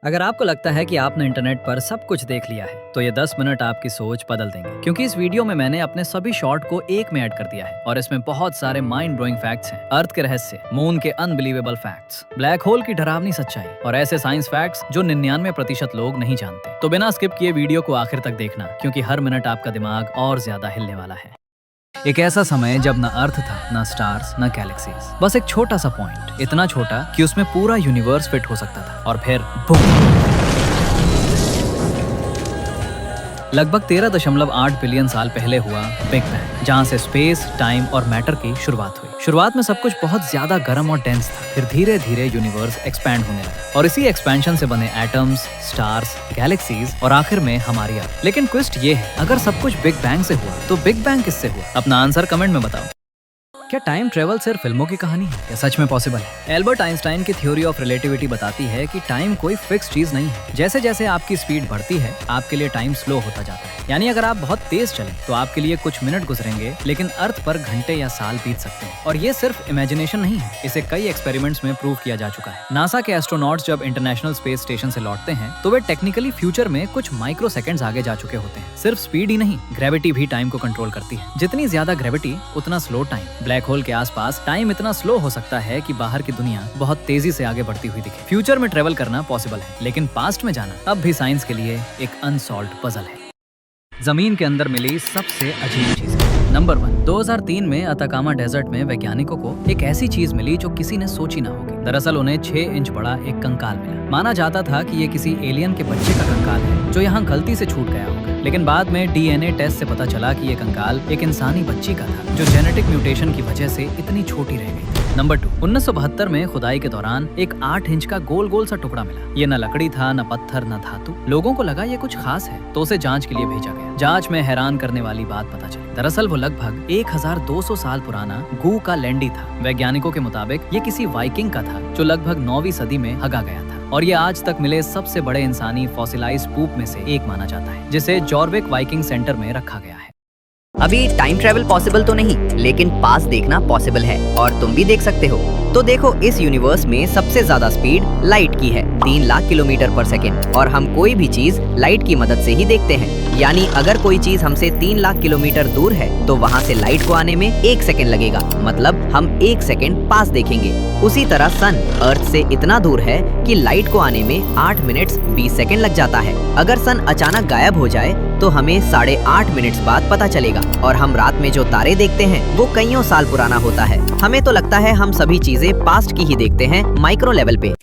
अगर आपको लगता है कि आपने इंटरनेट पर सब कुछ देख लिया है तो ये 10 मिनट आपकी सोच बदल देंगे, क्योंकि इस वीडियो में मैंने अपने सभी शॉर्ट को एक में ऐड कर दिया है और इसमें बहुत सारे माइंड ब्लोइंग फैक्ट्स हैं। अर्थ के रहस्य, मून के अनबिलीवेबल फैक्ट्स, ब्लैक होल की डरावनी सच्चाई और ऐसे साइंस फैक्ट्स जो 99% लोग नहीं जानते। तो बिना स्किप किए वीडियो को आखिर तक देखना, क्योंकि हर मिनट आपका दिमाग और ज्यादा हिलने वाला है। एक ऐसा समय जब न अर्थ था, न स्टार्स, न गैलेक्सीज, बस एक छोटा सा पॉइंट, इतना छोटा कि उसमें पूरा यूनिवर्स फिट हो सकता था। और फिर बूम! लगभग 13.8 बिलियन साल पहले हुआ बिग बैंग, जहां से स्पेस, टाइम और मैटर की शुरुआत हुई। शुरुआत में सब कुछ बहुत ज्यादा गर्म और डेंस था, फिर धीरे धीरे यूनिवर्स एक्सपैंड होने लगा और इसी एक्सपेंशन से बने एटम्स, स्टार्स, गैलेक्सीज और आखिर में हमारी अर्थ। लेकिन ट्विस्ट ये है, अगर सब कुछ बिग बैंग से हुआ तो बिग बैंग किससे हुआ? अपना आंसर कमेंट में बताओ। क्या टाइम ट्रेवल सिर्फ फिल्मों की कहानी है या सच में पॉसिबल है? एल्बर्ट आइंस्टाइन की थ्योरी ऑफ रिलेटिविटी बताती है कि टाइम कोई फिक्स चीज नहीं है। जैसे जैसे आपकी स्पीड बढ़ती है, आपके लिए टाइम स्लो होता जाता है। यानी अगर आप बहुत तेज चलें तो आपके लिए कुछ मिनट गुजरेंगे, लेकिन अर्थ पर घंटे या साल बीत सकते हैं। और ये सिर्फ इमेजिनेशन नहीं है, इसे कई एक्सपेरिमेंट्स में प्रूव किया जा चुका है। नासा के एस्ट्रोनॉट्स जब इंटरनेशनल स्पेस स्टेशन से लौटते हैं तो वे टेक्निकली फ्यूचर में कुछ माइक्रो सेकेंड्स आगे जा चुके होते हैं। सिर्फ स्पीड ही नहीं, ग्रेविटी भी टाइम को कंट्रोल करती है। जितनी ज्यादा ग्रेविटी उतना स्लो टाइम। ब्लैक होल के आसपास टाइम इतना स्लो हो सकता है कि बाहर की दुनिया बहुत तेजी से आगे बढ़ती हुई दिखे। फ्यूचर में ट्रेवल करना पॉसिबल है, लेकिन पास्ट में जाना अब भी साइंस के लिए एक अनसॉल्व्ड पजल है। जमीन के अंदर मिली सबसे अजीब चीजें। नंबर 1, 2003 में अताकामा डेजर्ट में वैज्ञानिकों को एक ऐसी चीज मिली जो किसी ने सोची ना होगी। दरअसल उन्हें 6 इंच बड़ा एक कंकाल मिला। माना जाता था कि ये किसी एलियन के बच्चे का कंकाल है जो यहाँ गलती से छूट गया होगा, लेकिन बाद में डीएनए टेस्ट से पता चला कि ये कंकाल एक इंसानी बच्ची का था जो जेनेटिक म्यूटेशन की वजह से इतनी छोटी रह गई। नंबर 2, 1972 में खुदाई के दौरान एक 8 इंच का गोल गोल सा टुकड़ा मिला। ये न लकड़ी था, न पत्थर, न धातु। लोगों को लगा ये कुछ खास है तो उसे जांच के लिए भेजा गया। जांच में हैरान करने वाली बात पता चली। दरअसल वो लगभग 1200 साल पुराना गू का लैंडी था। वैज्ञानिकों के मुताबिक ये किसी वाइकिंग का था जो लगभग 9वीं सदी में हगा गया था और ये आज तक मिले सबसे बड़े इंसानी फॉसिलाइज्ड पूप में से एक माना जाता है, जिसे जॉर्विक वाइकिंग सेंटर में रखा गया है। अभी टाइम ट्रेवल पॉसिबल तो नहीं, लेकिन पास देखना पॉसिबल है और तुम भी देख सकते हो। तो देखो, इस यूनिवर्स में सबसे ज्यादा स्पीड लाइट की है, 3 लाख किलोमीटर पर सेकेंड, और हम कोई भी चीज लाइट की मदद से ही देखते हैं। यानी अगर कोई चीज हमसे 3 लाख किलोमीटर दूर है तो वहाँ से लाइट को आने में 1 सेकेंड लगेगा, मतलब हम 1 सेकेंड पास देखेंगे। उसी तरह सन अर्थ से इतना दूर है कि लाइट को आने में 8 मिनट्स 20 सेकेंड लग जाता है। अगर सन अचानक गायब हो जाए तो हमें 8.5 मिनट्स बाद पता चलेगा, और हम रात में जो तारे देखते हैं वो कईयों साल पुराना होता है। हमें तो लगता है हम सभी चीजें पास्ट की ही देखते हैं, माइक्रो लेवल पे।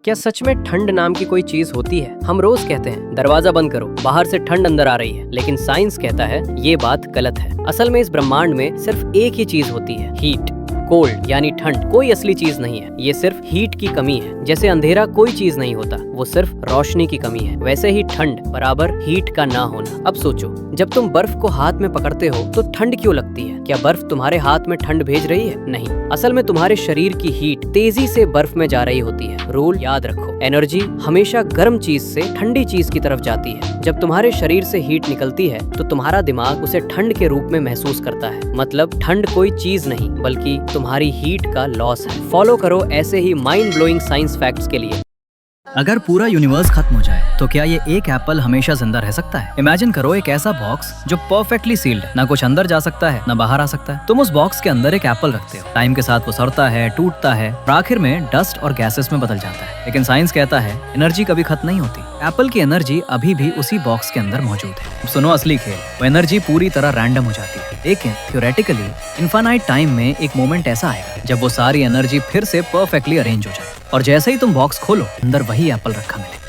क्या सच में ठंड नाम की कोई चीज होती है? हम रोज कहते हैं दरवाजा बंद करो, बाहर से ठंड अंदर आ रही है, लेकिन साइंस कहता है ये बात गलत है। असल में इस ब्रह्मांड में सिर्फ एक ही चीज होती है, हीट। कोल्ड यानी ठंड कोई असली चीज नहीं है, ये सिर्फ हीट की कमी है। जैसे अंधेरा कोई चीज नहीं होता, वो सिर्फ रोशनी की कमी है, वैसे ही ठंड बराबर हीट का ना होना। अब सोचो, जब तुम बर्फ को हाथ में पकड़ते हो तो ठंड क्यों लगती है? क्या बर्फ तुम्हारे हाथ में ठंड भेज रही है? नहीं, असल में तुम्हारे शरीर की हीट तेजी से बर्फ में जा रही होती है। रूल याद रखो, एनर्जी हमेशा गर्म चीज से ठंडी चीज की तरफ जाती है। जब तुम्हारे शरीर से हीट निकलती है तो तुम्हारा दिमाग उसे ठंड के रूप में महसूस करता है। मतलब ठंड कोई चीज नहीं, बल्कि तुम्हारी हीट का लॉस है। फॉलो करो ऐसे ही माइंड ब्लोइंग साइंस फैक्ट्स के लिए। अगर पूरा यूनिवर्स खत्म हो जाए तो क्या ये एक एप्पल हमेशा जिंदा रह सकता है? इमेजिन करो एक ऐसा बॉक्स जो परफेक्टली सील्ड है, ना कुछ अंदर जा सकता है ना बाहर आ सकता है। तुम उस बॉक्स के अंदर एक एप्पल रखते हो, टाइम के साथ वो सड़ता है, टूटता है और आखिर में डस्ट और गैसेस में बदल जाता है। लेकिन साइंस कहता है एनर्जी कभी खत्म नहीं होती। एप्पल की एनर्जी अभी भी उसी बॉक्स के अंदर मौजूद है। अब सुनो असली खेल, वो एनर्जी पूरी तरह रैंडम हो जाती है, लेकिन थ्योरेटिकली इनफाइनाइट टाइम में एक मोमेंट ऐसा आएगा जब वो सारी एनर्जी फिर से परफेक्टली अरेंज हो जाए और जैसे ही तुम बॉक्स खोलो अंदर वही एप्पल रखा मिले।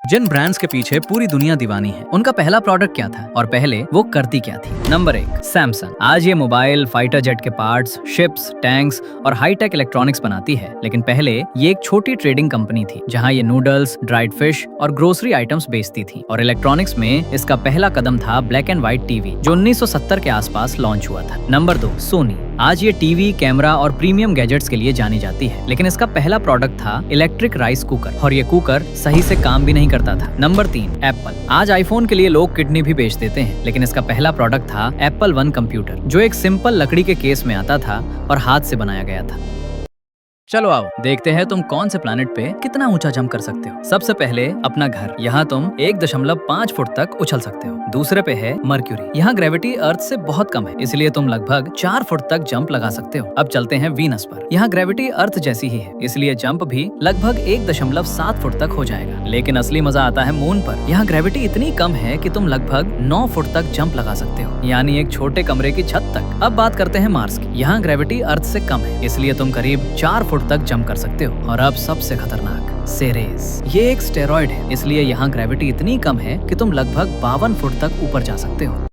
जिन ब्रांड्स के पीछे पूरी दुनिया दीवानी है, उनका पहला प्रोडक्ट क्या था और पहले वो करती क्या थी? Number 1, Samsung. आज ये मोबाइल, फाइटर जेट के पार्ट्स, शिप्स, टैंक्स और हाईटेक इलेक्ट्रॉनिक्स बनाती है, लेकिन पहले ये एक छोटी ट्रेडिंग कंपनी थी जहां ये नूडल्स, ड्राइड फिश और ग्रोसरी आइटम्स बेचती थी। और इलेक्ट्रॉनिक्स में इसका पहला कदम था ब्लैक एंड व्हाइट टीवी, जो 1970 के आसपास लॉन्च हुआ था। नंबर 2, सोनी। आज ये टीवी, कैमरा और प्रीमियम गैजेट्स के लिए जानी जाती है, लेकिन इसका पहला प्रोडक्ट था इलेक्ट्रिक राइस कुकर, और ये कुकर सही से काम भी नहीं करता था। Number 3, Apple. आज आईफोन के लिए लोग किडनी भी बेच देते हैं, लेकिन इसका पहला प्रोडक्ट था एप्पल वन कंप्यूटर, जो एक सिंपल लकड़ी के केस में आता था और हाथ से बनाया गया था। चलो आओ देखते हैं तुम कौन से प्लैनेट पे कितना ऊंचा जंप कर सकते हो। सबसे पहले अपना घर, यहाँ तुम 1.5 फुट तक उछल सकते हो। दूसरे पे है मर्क्यूरी, यहाँ ग्रेविटी अर्थ से बहुत कम है, इसलिए तुम लगभग 4 फुट तक जंप लगा सकते हो। अब चलते हैं वीनस पर, यहाँ ग्रेविटी अर्थ जैसी ही है, इसलिए जंप भी लगभग 1.7 फुट तक हो जाएगा। लेकिन असली मजा आता है मून पर, यहाँ ग्रेविटी इतनी कम है कि तुम लगभग 9 फुट तक जंप लगा सकते हो, यानी एक छोटे कमरे की छत तक। अब बात करते हैं मार्स की, यहाँ ग्रेविटी अर्थ से कम है, इसलिए तुम करीब 4 फुट तक जंप कर सकते हो। और अब सबसे खतरनाक सेरेस, ये एक स्टेरॉइड है, इसलिए यहाँ ग्रेविटी इतनी कम है कि तुम लगभग 52 फुट तक ऊपर जा सकते हो।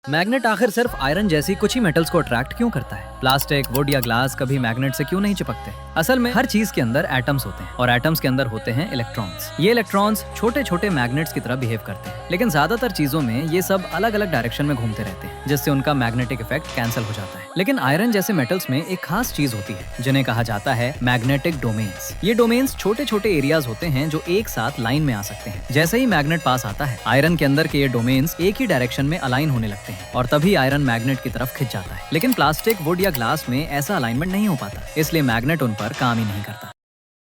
मैग्नेट आखिर सिर्फ आयरन जैसी कुछ ही मेटल्स को अट्रैक्ट क्यों करता है? प्लास्टिक, वुड या ग्लास कभी मैग्नेट से क्यों नहीं चिपकते? असल में हर चीज के अंदर एटम्स होते हैं और एटम्स के अंदर होते हैं इलेक्ट्रॉन्स। ये इलेक्ट्रॉन्स छोटे छोटे मैग्नेट्स की तरह बिहेव करते हैं, लेकिन ज्यादातर चीजों में ये सब अलग अलग डायरेक्शन में घूमते रहते हैं, जिससे उनका मैग्नेटिक इफेक्ट कैंसिल हो जाता है। लेकिन आयरन जैसे मेटल्स में एक खास चीज होती है जिन्हें कहा जाता है मैग्नेटिक डोमेन्स। ये डोमेन्स छोटे छोटे एरियाज होते हैं जो एक साथ लाइन में आ सकते हैं। जैसे ही मैग्नेट पास आता है, आयरन के अंदर के ये डोमेन्स एक ही डायरेक्शन में अलाइन होने लगते हैं और तभी आयरन मैग्नेट की तरफ खिंच जाता है। लेकिन प्लास्टिक, वुड या ग्लास में ऐसा अलाइनमेंट नहीं हो पाता, इसलिए मैग्नेट उन पर काम ही नहीं करता।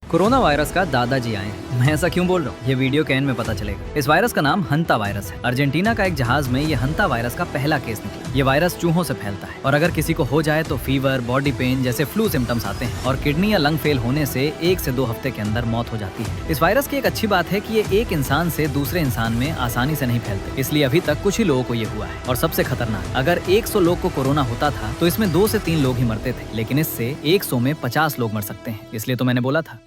कोरोना वायरस का दादाजी आए हैं। मैं ऐसा क्यों बोल रहा हूँ ये वीडियो के एंड में पता चलेगा। इस वायरस का नाम हंता वायरस है। अर्जेंटीना का एक जहाज में ये हंता वायरस का पहला केस निकला। ये वायरस चूहों से फैलता है और अगर किसी को हो जाए तो फीवर, बॉडी पेन जैसे फ्लू सिम्टम्स आते हैं और किडनी या लंग फेल होने से 1 से 2 हफ्ते के अंदर मौत हो जाती है। इस वायरस की एक अच्छी बात है कि ये एक इंसान से दूसरे इंसान में आसानी से नहीं फैलते, इसलिए अभी तक कुछ ही लोगों को ये हुआ है। और सबसे खतरनाक, अगर 100 लोग को कोरोना होता था तो इसमें 2 से 3 लोग ही मरते थे, लेकिन इससे 100 में 50 लोग मर सकते हैं। इसलिए तो मैंने बोला था।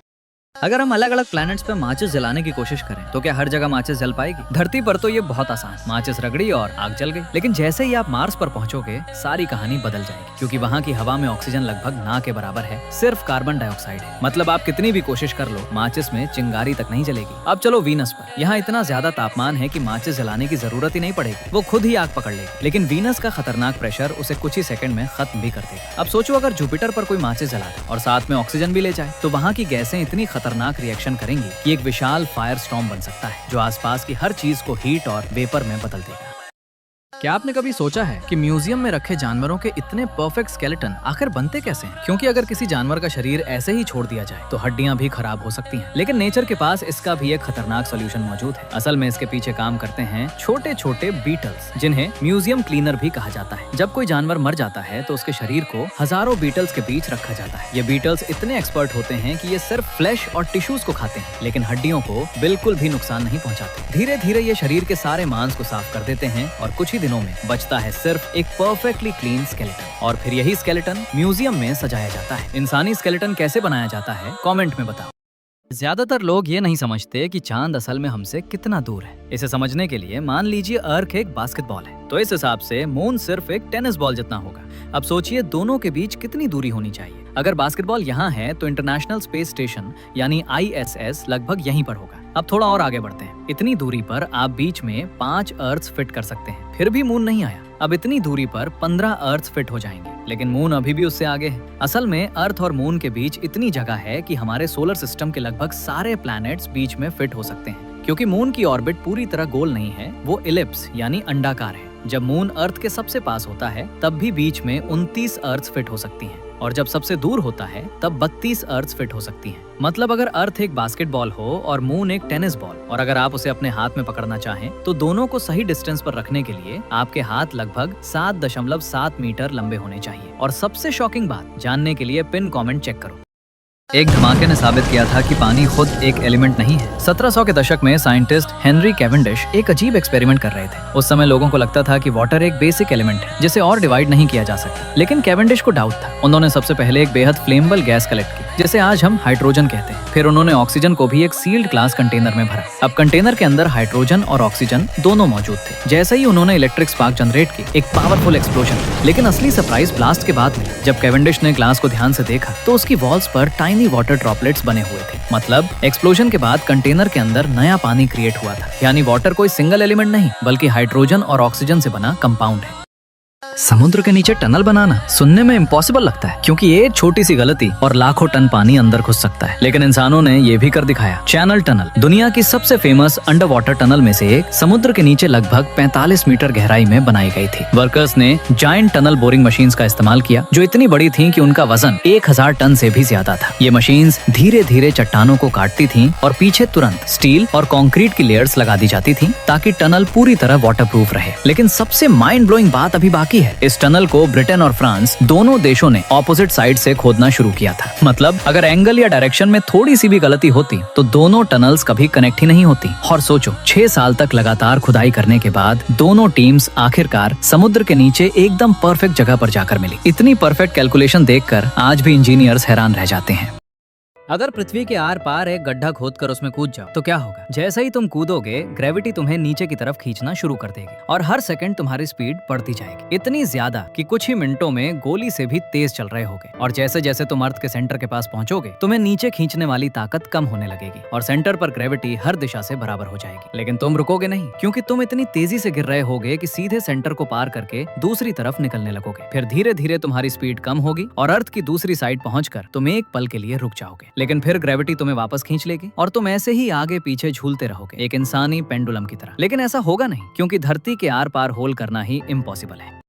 अगर हम अलग अलग प्लैनेट्स पे माचिस जलाने की कोशिश करें तो क्या हर जगह माचिस जल पाएगी? धरती पर तो ये बहुत आसान, माचिस रगड़ी और आग जल गई। लेकिन जैसे ही आप मार्स पर पहुंचोगे सारी कहानी बदल जाएगी, क्योंकि वहाँ की हवा में ऑक्सीजन लगभग ना के बराबर है, सिर्फ कार्बन डाइऑक्साइड है। मतलब आप कितनी भी कोशिश कर लो, माचिस में चिंगारी तक नहीं जलेगी। अब चलो वीनस पर, यहाँ इतना ज्यादा तापमान है कि माचिस जलाने की जरूरत ही नहीं पड़ेगी, वो खुद ही आग पकड़ लेगी। लेकिन वीनस का खतरनाक प्रेशर उसे कुछ ही सेकंड में खत्म भी कर देगा। अब सोचो अगर जुपिटर पर कोई माचिस जला दे और साथ में ऑक्सीजन भी ले जाए, तो वहाँ की गैसें इतनी खतरनाक रिएक्शन करेंगी कि एक विशाल फायर स्टॉर्म बन सकता है, जो आसपास की हर चीज को हीट और वेपर में बदल देगा। क्या आपने कभी सोचा है कि म्यूजियम में रखे जानवरों के इतने परफेक्ट स्केलेटन आखिर बनते कैसे हैं? क्योंकि अगर किसी जानवर का शरीर ऐसे ही छोड़ दिया जाए तो हड्डियां भी खराब हो सकती हैं। लेकिन नेचर के पास इसका भी एक खतरनाक सोल्यूशन मौजूद है। असल में इसके पीछे काम करते हैं छोटे छोटे बीटल्स, जिन्हें म्यूजियम क्लीनर भी कहा जाता है। जब कोई जानवर मर जाता है तो उसके शरीर को हजारों बीटल्स के बीच रखा जाता है। ये बीटल्स इतने एक्सपर्ट होते हैं कि ये सिर्फ फ्लैश और टिश्यूज को खाते हैं, लेकिन हड्डियों को बिल्कुल भी नुकसान नहीं पहुंचाते। धीरे धीरे ये शरीर के सारे मांस को साफ कर देते हैं और कुछ ही दिनों में बचता है सिर्फ एक परफेक्टली क्लीन स्केलेटन। और फिर यही स्केलेटन म्यूजियम में सजाया जाता है। इंसानी स्केलेटन कैसे बनाया जाता है, कमेंट में बताओ। ज्यादातर लोग ये नहीं समझते कि चांद असल में हमसे कितना दूर है। इसे समझने के लिए मान लीजिए अर्थ एक बास्केटबॉल है, तो इस हिसाब से मून सिर्फ एक टेनिस बॉल जितना होगा। अब सोचिए दोनों के बीच कितनी दूरी होनी चाहिए। अगर बास्केटबॉल यहाँ है तो इंटरनेशनल स्पेस स्टेशन यानी ISS लगभग यहीं पर होगा। अब थोड़ा और आगे बढ़ते हैं। इतनी दूरी पर आप बीच में 5 अर्थ फिट कर सकते हैं, फिर भी मून नहीं आया। अब इतनी दूरी पर 15 अर्थ फिट हो जाएंगे, लेकिन मून अभी भी उससे आगे है। असल में अर्थ और मून के बीच इतनी जगह है कि हमारे सोलर सिस्टम के लगभग सारे प्लैनेट्स बीच में फिट हो सकते हैं। क्योंकि मून की ऑर्बिट पूरी तरह गोल नहीं है, वो इलिप्स यानी अंडाकार है। जब मून अर्थ के सबसे पास होता है तब भी बीच में 29 अर्थ फिट हो सकती हैं, और जब सबसे दूर होता है तब 32 अर्थ फिट हो सकती हैं। मतलब अगर अर्थ एक बास्केटबॉल हो और मून एक टेनिस बॉल, और अगर आप उसे अपने हाथ में पकड़ना चाहें तो दोनों को सही डिस्टेंस पर रखने के लिए आपके हाथ लगभग 7.7 मीटर लंबे होने चाहिए। और सबसे शॉकिंग बात जानने के लिए पिन कमेंट चेक करो। एक धमाके ने साबित किया था कि पानी खुद एक एलिमेंट नहीं है। 1700 के दशक में साइंटिस्ट हेनरी कैवेंडिश एक अजीब एक्सपेरिमेंट कर रहे थे। उस समय लोगों को लगता था कि वाटर एक बेसिक एलिमेंट है जिसे और डिवाइड नहीं किया जा सकता, लेकिन कैवेंडिश को डाउट था। उन्होंने सबसे पहले एक बेहद फ्लेमेबल गैस कलेक्ट की, जिसे आज हम हाइड्रोजन कहते हैं। फिर उन्होंने ऑक्सीजन को भी एक सील्ड ग्लास कंटेनर में भरा। अब कंटेनर के अंदर हाइड्रोजन और ऑक्सीजन दोनों मौजूद थे। जैसे ही उन्होंने इलेक्ट्रिक स्पार्क जनरेट की, एक पावरफुल एक्सप्लोजन। लेकिन असली सरप्राइज ब्लास्ट के बाद मिला। जब कैवेंडिश ने ग्लास को ध्यान से देखा तो उसकी वॉल्स पर टाइनी वाटर ड्रॉपलेट्स बने हुए थे। मतलब एक्सप्लोजन के बाद कंटेनर के अंदर नया पानी क्रिएट हुआ था। यानी वाटर कोई सिंगल एलिमेंट नहीं, बल्कि हाइड्रोजन और ऑक्सीजन से बना कंपाउंड है। समुद्र के नीचे टनल बनाना सुनने में इम्पॉसिबल लगता है, क्योंकि ये छोटी सी गलती और लाखों टन पानी अंदर घुस सकता है। लेकिन इंसानों ने ये भी कर दिखाया। चैनल टनल दुनिया की सबसे फेमस अंडर वाटर टनल में से एक समुद्र के नीचे लगभग 45 मीटर गहराई में बनाई गई थी। वर्कर्स ने जायंट टनल बोरिंग मशीन्स का इस्तेमाल किया, जो इतनी बड़ी थीं कि उनका वजन 1000 टन से भी ज्यादा था। ये मशीन्स धीरे धीरे चट्टानों को काटती थीं और पीछे तुरंत स्टील और कंक्रीट की लेयर्स लगा दी जाती थीं, ताकि टनल पूरी तरह वाटरप्रूफ रहे। लेकिन सबसे माइंड ब्लोइंग बात अभी बाकी है। इस टनल को ब्रिटेन और फ्रांस दोनों देशों ने ऑपोजिट साइड से खोदना शुरू किया था। मतलब अगर एंगल या डायरेक्शन में थोड़ी सी भी गलती होती तो दोनों टनल्स कभी कनेक्ट ही नहीं होती। और सोचो, 6 साल तक लगातार खुदाई करने के बाद दोनों टीम्स आखिरकार समुद्र के नीचे एकदम परफेक्ट जगह पर जाकर मिली। इतनी परफेक्ट कैलकुलेशन देखकर आज भी इंजीनियर्स हैरान रह जाते हैं। अगर पृथ्वी के आर पार एक गड्ढा खोदकर उसमें कूद जाओ तो क्या होगा? जैसे ही तुम कूदोगे, ग्रेविटी तुम्हें नीचे की तरफ खींचना शुरू कर देगी और हर सेकंड तुम्हारी स्पीड बढ़ती जाएगी, इतनी ज्यादा कि कुछ ही मिनटों में गोली से भी तेज चल रहे होगे। और जैसे जैसे तुम अर्थ के सेंटर के पास पहुंचोगे, तुम्हें नीचे खींचने वाली ताकत कम होने लगेगी और सेंटर पर ग्रेविटी हर दिशा से बराबर हो जाएगी। लेकिन तुम रुकोगे नहीं, क्योंकि तुम इतनी तेजी से गिर रहे होगे कि सीधे सेंटर को पार करके दूसरी तरफ निकलने लगोगे। फिर धीरे धीरे तुम्हारी स्पीड कम होगी और अर्थ की दूसरी साइड पहुंचकर तुम एक पल के लिए रुक जाओगे। लेकिन फिर ग्रेविटी तुम्हें वापस खींच लेगी और तुम ऐसे ही आगे पीछे झूलते रहोगे, एक इंसानी पेंडुलम की तरह। लेकिन ऐसा होगा नहीं, क्योंकि धरती के आर पार होल करना ही इम्पॉसिबल है।